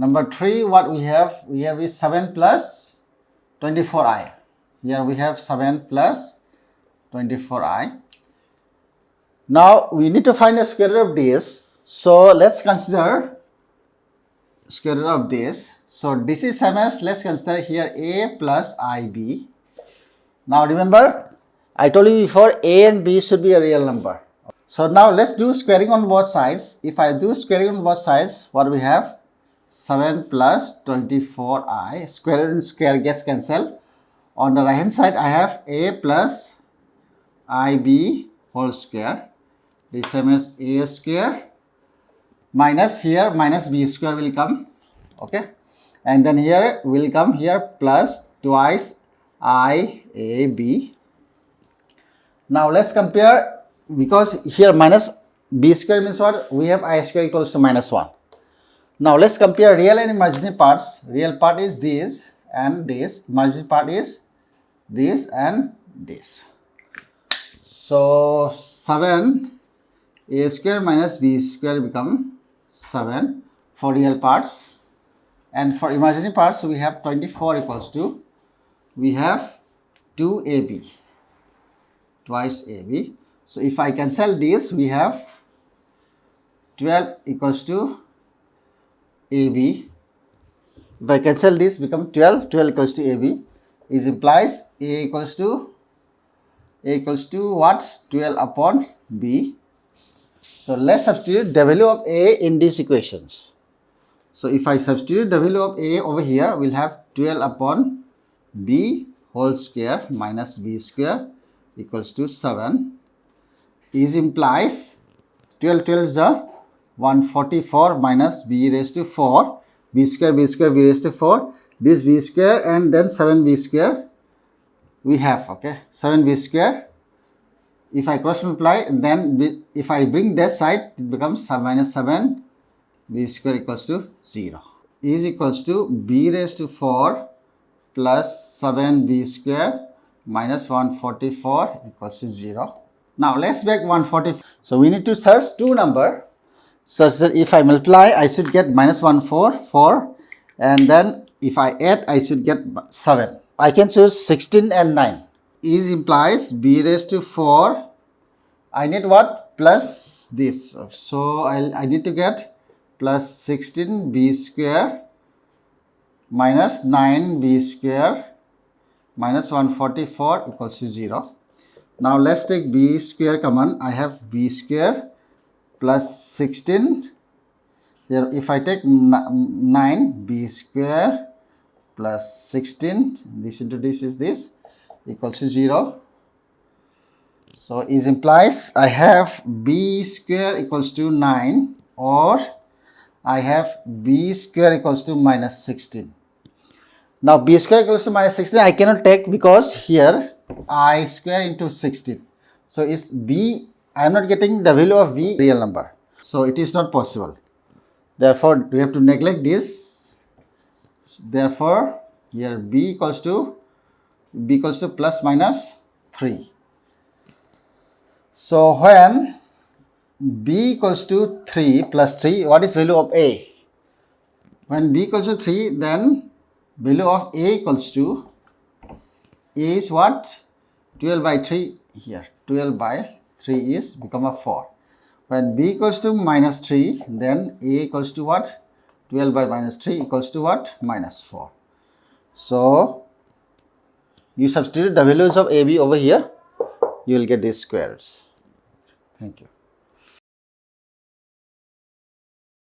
Number 3, what we have is 7 plus 24i. Here we have 7 plus 24i. Now we need to find the square root of this. So let's consider square root of this. So this is same as, let's consider here a plus ib. Now remember, I told you before a and b should be a real number. So now let's do squaring on both sides. If I do squaring on both sides, what we have? 7 plus 24i. Square root and square gets cancelled. On the right hand side, I have a plus ib whole square. The same as a square minus here minus b square will come. Okay. And then here will come here plus twice iab. Now let's compare, because here minus b square means what? We have I square equals to minus 1. Now let's compare real and imaginary parts. Real part is this and this. Imaginary part is this and this. So 7 a square minus b square become 7 for real parts. And for imaginary parts, we have 24 equals to, we have 2ab, twice ab. So if I cancel this, we have 12 equals to ab. If I cancel this, become 12 equals to ab. It implies a equals to what? 12 upon b. So let's substitute the value of a in these equations. So if I substitute the value of a over here, we'll have 12 upon b whole square minus b square equals to 7. Is implies 12 is a 144 minus b raised to 4, b square b raised to 4, this b square and then 7b square we have, okay, 7b square. If I cross multiply, then if I bring that side, it becomes minus 7 b square equals to 0. Is equals to b raised to 4 plus 7b square minus 144 equals to 0. Now let's make 144. So we need to search two numbers such that if I multiply, I should get minus 144, and then if I add, I should get 7. I can choose 16 and 9. Is implies b raised to 4. I need what? Plus this. So I need to get plus 16b square minus 9b square minus 144 equals to 0. Now let's take b square common. I have b square plus 16. Here if I take 9, b square plus 16, this into this is this, equals to 0. So is implies I have b square equals to 9, or I have b square equals to minus 16. Now b square equals to minus 16 I cannot take, because here I square into 16. So it's b, I am not getting the value of b real number. So it is not possible. Therefore we have to neglect this. Therefore here b equals to plus minus 3. So when b equals to 3 plus 3, what is value of a? When b equals to 3, then value of a equals to is what? 12 by 3 here. 12 by 3 is become a 4. When b equals to minus 3, then a equals to what? 12 by minus 3 equals to what? Minus 4. So you substitute the values of ab over here, you will get these squares. Thank you.